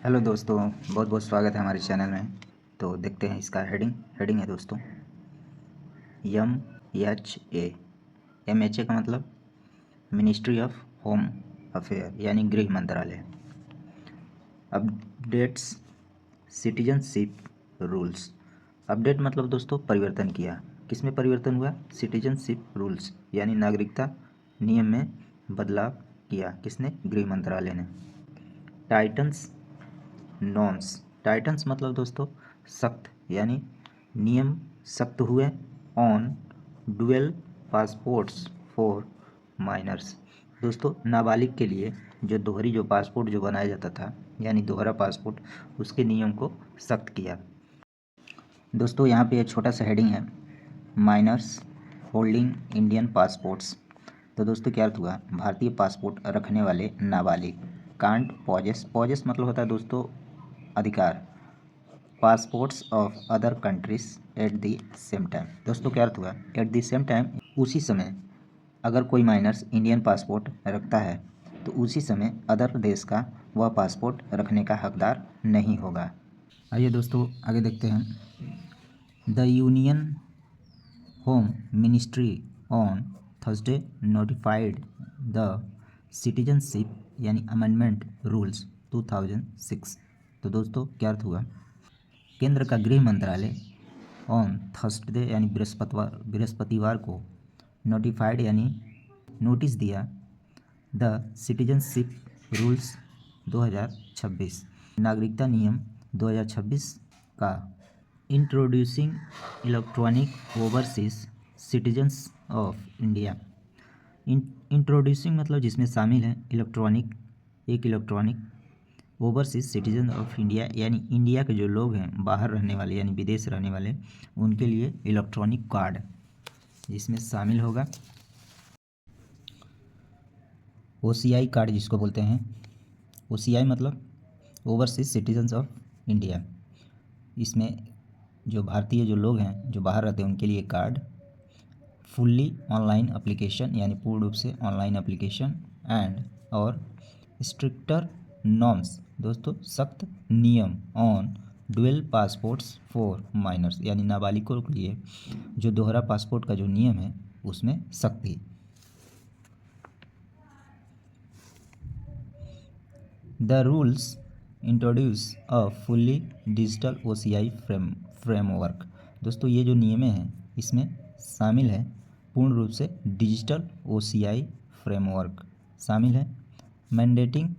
Hello दोस्तों, बहुत बहुत स्वागत है हमारे चैनल में। तो देखते हैं इसका हेडिंग है दोस्तों MHA। MHA का मतलब मिनिस्ट्री ऑफ होम अफेयर यानी गृह मंत्रालय। Updates citizenship rules. अपडेट मतलब दोस्तों परिवर्तन किया। किसमें परिवर्तन हुआ? सिटीजनशिप रूल्स यानी नागरिकता नियम में बदलाव किया। किसने? गृह मंत्रालय ने। Titans norms. टाइटन्स मतलब दोस्तों सख्त, यानी नियम सख्त हुए on dual passports for minors. दोस्तों नाबालिग के लिए जो पासपोर्ट जो बनाया जाता था, यानी दोहरा पासपोर्ट, उसके नियम को सख्त किया। दोस्तों यहाँ पे एक छोटा सा हेडिंग है, माइनर्स होल्डिंग इंडियन पासपोर्ट्स। तो दोस्तों क्या अर्थ हुआ? भारतीय पासपोर्ट रखने वाले नाबालिग कांट पॉजेस मतलब होता है दोस्तों अधिकार passports of other countries at the same time. दोस्तों क्या अर्थ हुआ? एट द सेम टाइम, उसी समय अगर कोई माइनर्स इंडियन पासपोर्ट रखता है तो उसी समय अदर देश का वह पासपोर्ट रखने का हकदार नहीं होगा। आइए दोस्तों आगे देखते हैं। The union home ministry on Thursday notified the citizenship यानी अमेंडमेंट रूल्स 2006। तो दोस्तों क्या अर्थ हुआ? केंद्र का गृह मंत्रालय ऑन थर्सडे यानी बृहस्पतिवार को नोटिफाइड यानी नोटिस दिया द सिटीजनशिप रूल्स 2026 नागरिकता नियम 2026 का introducing electronic overseas citizens of India. Introducing मतलब जिसमें शामिल है electronic overseas citizen of India यानी इंडिया के जो लोग हैं बाहर रहने वाले यानी विदेश रहने वाले, उनके लिए इलेक्ट्रॉनिक कार्ड जिसमें शामिल होगा OCI कार्ड जिसको बोलते हैं। OCI मतलब ओवरसीज सिटीजन्स ऑफ इंडिया। इसमें जो भारतीय जो लोग हैं जो बाहर रहते हैं उनके लिए कार्ड, फुल्ली ऑनलाइन एप्लीकेशन यानी पूर्ण रूप से ऑनलाइन एप्लीकेशन एंड और स्ट्रिक्टर नॉर्म्स दोस्तों सख्त नियम on dual passports for minors यानी नाबालिगों के लिए जो दोहरा पासपोर्ट का जो नियम है उसमें सख्ती। The rules introduce a fully digital OCI framework. दोस्तों ये जो नियम हैं इसमें शामिल है पूर्ण रूप से डिजिटल OCI फ्रेमवर्क शामिल है। मैंडेटिंग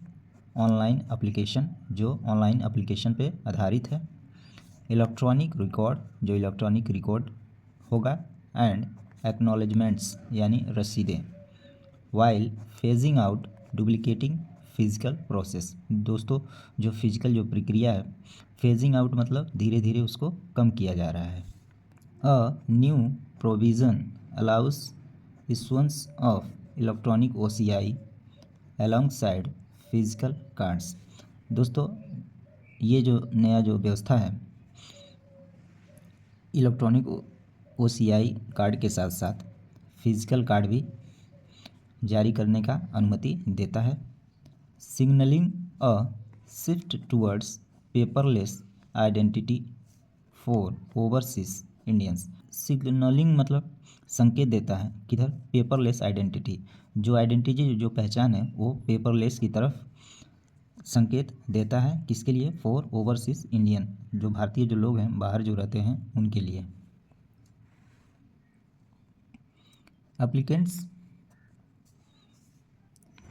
ऑनलाइन एप्लीकेशन जो ऑनलाइन एप्लीकेशन पे आधारित है। इलेक्ट्रॉनिक रिकॉर्ड होगा एंड एक्नॉलेजमेंट्स यानी रसीदें। While phasing out duplicating physical process. दोस्तों जो फिजिकल जो प्रक्रिया है, फेजिंग आउट मतलब धीरे धीरे उसको कम किया जा रहा है। A new provision allow us issuance of electronic OCI alongside physical cards. दोस्तों ये जो नया जो व्यवस्था है इलेक्ट्रॉनिक OCI कार्ड के साथ साथ फिजिकल कार्ड भी जारी करने का अनुमति देता है। Signalling a shift towards paperless identity for overseas Indians. Signalling मतलब संकेत देता है किधर? Paperless identity. जो आइडेंटिटी जो पहचान है वो पेपरलेस की तरफ संकेत देता है। किसके लिए? फॉर ओवरसीज इंडियन जो भारतीय जो लोग हैं बाहर जो रहते हैं उनके लिए। Applicants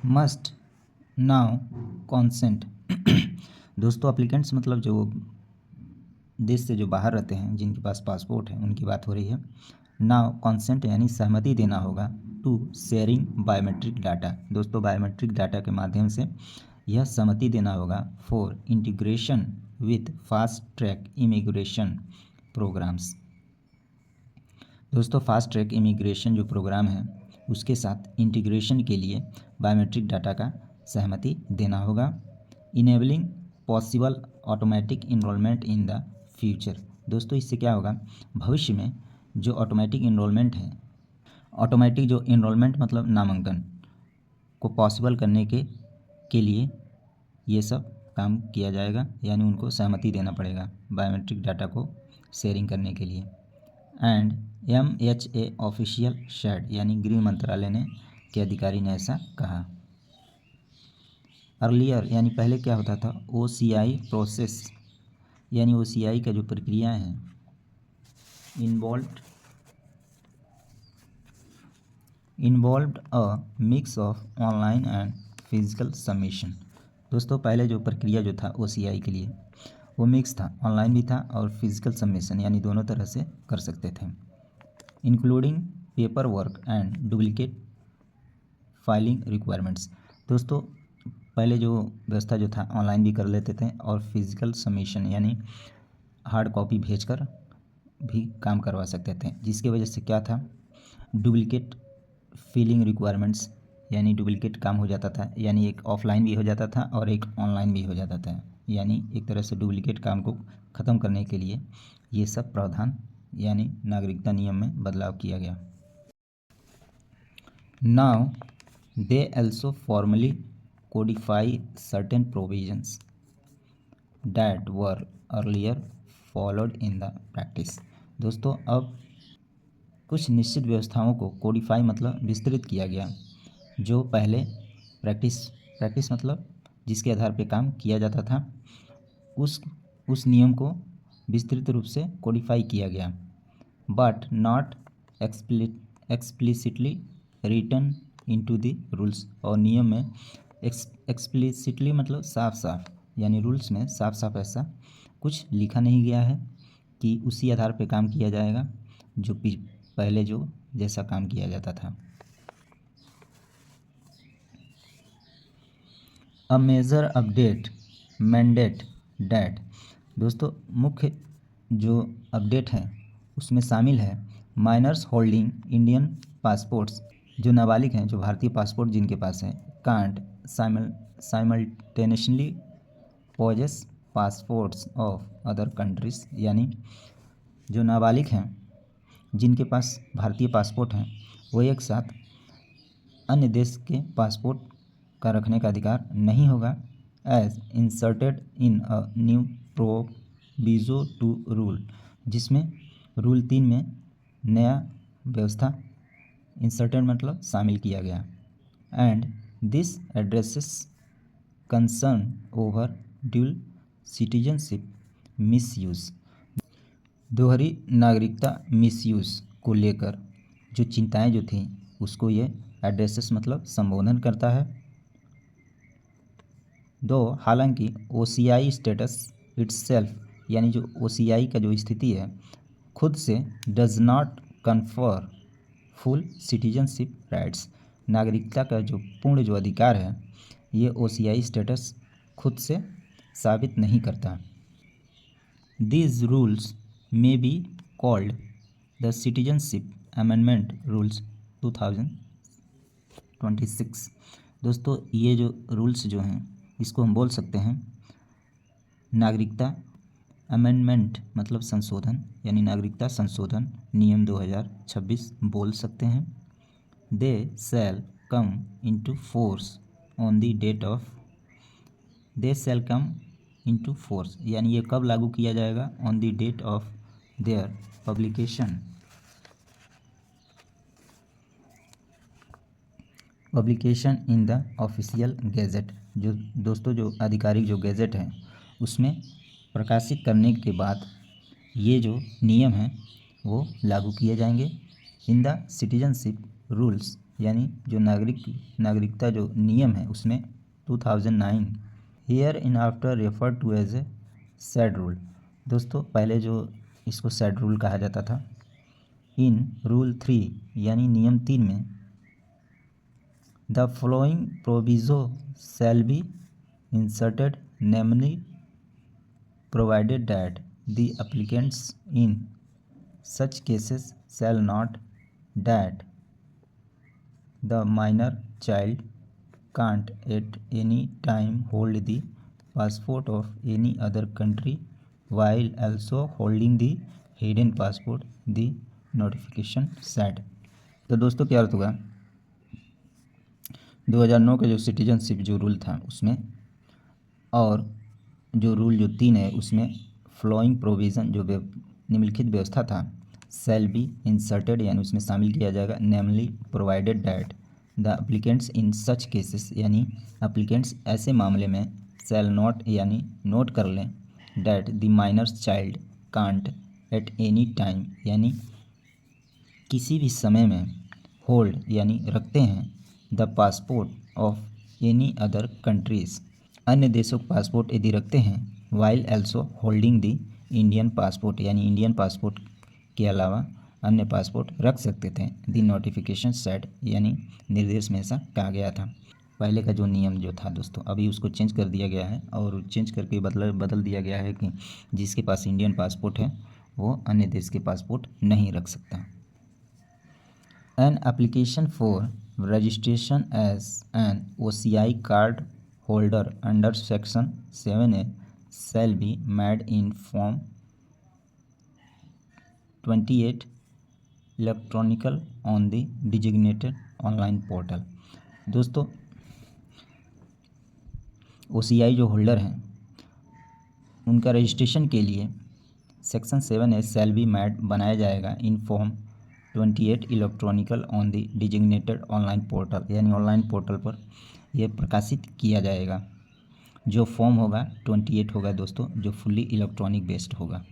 must now consent. दोस्तों एप्लीकेंट्स मतलब जो देश से जो बाहर रहते हैं जिनके पास पासपोर्ट है उनकी बात हो रही है। नाउ कॉन्सेंट यानी सहमति देना होगा टू शेयरिंग बायोमेट्रिक डाटा। दोस्तों बायोमेट्रिक डाटा के माध्यम से यह सहमति देना होगा for integration with fast track immigration programs. दोस्तों फास्ट ट्रैक इमिग्रेशन जो प्रोग्राम है उसके साथ इंटीग्रेशन के लिए बायोमेट्रिक डाटा का सहमति देना होगा। Enabling possible automatic enrollment in the future. दोस्तों इससे क्या होगा? भविष्य में जो ऑटोमेटिक इनरोलमेंट है, ऑटोमेटिक जो इनरोलमेंट मतलब नामांकन को पॉसिबल करने के लिए ये सब काम किया जाएगा, यानी उनको सहमति देना पड़ेगा बायोमेट्रिक डाटा को शेयरिंग करने के लिए। एंड MHA ऑफिशियल शेड, यानी गृह मंत्रालय ने के अधिकारी ने ऐसा कहा। अर्लियर यानी पहले क्या होता था, OCI प्रोसेस, यानी OCI का जो प्रक्रिया है involved a mix of online and physical submission. दोस्तों पहले जो प्रक्रिया जो था OCI के लिए वो मिक्स था, ऑनलाइन भी था और फिजिकल सबमिशन, यानी दोनों तरह से कर सकते थे, including paper work and duplicate filing requirements. दोस्तों पहले जो व्यवस्था जो था ऑनलाइन भी कर लेते थे और फिजिकल सबमिशन यानी हार्ड कॉपी भेजकर भी काम करवा सकते थे, जिसकी वजह से क्या था, डुप्लीकेट फिलिंग रिक्वायरमेंट्स, यानी डुप्लीकेट काम हो जाता था, यानी एक ऑफलाइन भी हो जाता था और एक ऑनलाइन भी हो जाता था, यानी एक तरह से डुप्लीकेट काम को ख़त्म करने के लिए ये सब प्रावधान यानी नागरिकता नियम में बदलाव किया गया। Now they also formally codify certain provisions that were earlier followed in the practice। दोस्तों अब कुछ निश्चित व्यवस्थाओं को कोडिफाई मतलब विस्तृत किया गया, जो पहले प्रैक्टिस मतलब जिसके आधार पर काम किया जाता था, उस नियम को विस्तृत रूप से कोडिफाई किया गया, but not explicitly written into the rules. और नियम में एक्सप्लिसिटली मतलब साफ साफ, यानी रूल्स में साफ साफ ऐसा कुछ लिखा नहीं गया है कि उसी आधार पर काम किया जाएगा जो पहले जो जैसा काम किया जाता था। A major update mandate that. दोस्तों मुख्य जो अपडेट है उसमें शामिल है माइनर्स होल्डिंग इंडियन पासपोर्ट्स, जो नाबालिग हैं जो भारतीय पासपोर्ट जिनके पास है, can't simultaneously possess passports of other countries, यानी जो नाबालिग हैं जिनके पास भारतीय पासपोर्ट हैं वो एक साथ अन्य देश के पासपोर्ट का रखने का अधिकार नहीं होगा, as inserted in a new proviso to rule, जिसमें रूल 3 में नया व्यवस्था इंसर्टेड मतलब शामिल किया गया। And this addresses concern over dual citizenship misuse. दोहरी नागरिकता मिसयूज़ को लेकर जो चिंताएं जो थी उसको ये एड्रेसेस मतलब संबोधन करता है। दो हालांकि OCI स्टेटस इट्सेल्फ, यानी जो OCI का जो स्थिति है खुद से does not confer full citizenship rights, नागरिकता का जो पूर्ण जो अधिकार है ये OCI स्टेटस खुद से साबित नहीं करता। These rules may be called the Citizenship Amendment Rules 2026। दोस्तों ये जो रूल्स जो हैं इसको हम बोल सकते हैं नागरिकता अमेंडमेंट मतलब संशोधन, यानी नागरिकता संशोधन नियम 2026 बोल सकते हैं। They shall come into force on the date of, they shall come into force, यानी ये कब लागू किया जाएगा, on the date of their publication in the official gazette. जो दोस्तों जो आधिकारिक जो गैजेट है उसमें प्रकाशित करने के बाद ये जो नियम हैं वो लागू किए जाएंगे। इन द सिटीजनशिप रूल्स, यानी जो नागरिकता जो नियम है उसमें 2009 hereinafter refer to as a said rule. दोस्तों पहले जो इसको सैड रूल कहा जाता था, इन रूल 3 यानी नियम 3 में the following proviso shall be inserted, namely provided that the applicants in such cases shall not, that the minor child can't at any time hold the passport of any other country while also holding the hidden passport, the notification said। तो दोस्तों क्या अर्थ हुआ, 2009 का जो citizenship जो rule था उसमें और जो रूल जो 3 है उसमें फ्लोइंग प्रोविज़न जो निम्नलिखित व्यवस्था था सेल बी इंसर्टेड यानी उसमें शामिल किया जाएगा, namely provided that the applicants in such cases यानी अप्लीकेंट्स ऐसे मामले में सेल नोट यानी नोट कर लें that the minors child can't at any time यानी किसी भी समय में होल्ड यानी रखते हैं the passport of any other countries अन्य देशों का पासपोर्ट यदि रखते हैं while also holding the Indian passport यानी इंडियन पासपोर्ट के अलावा अन्य पासपोर्ट रख सकते थे। दी नोटिफिकेशन सेट यानी निर्देश में ऐसा कहा गया था। पहले का जो नियम जो था दोस्तों अभी उसको चेंज कर दिया गया है और चेंज करके बदल दिया गया है कि जिसके पास इंडियन पासपोर्ट है वो अन्य देश के पासपोर्ट नहीं रख सकता। An application for registration as an OCI card holder under section 7A shall be made in form 28 electronical on the designated online portal। दोस्तों OCI जो होल्डर हैं उनका रजिस्ट्रेशन के लिए section 7A shall be mad बनाया जाएगा in form 28 electronical on the designated online portal यानी online portal पर यह प्रकाशित किया जाएगा। जो फॉर्म होगा 28 होगा दोस्तों जो फुल्ली इलेक्ट्रॉनिक बेस्ड होगा।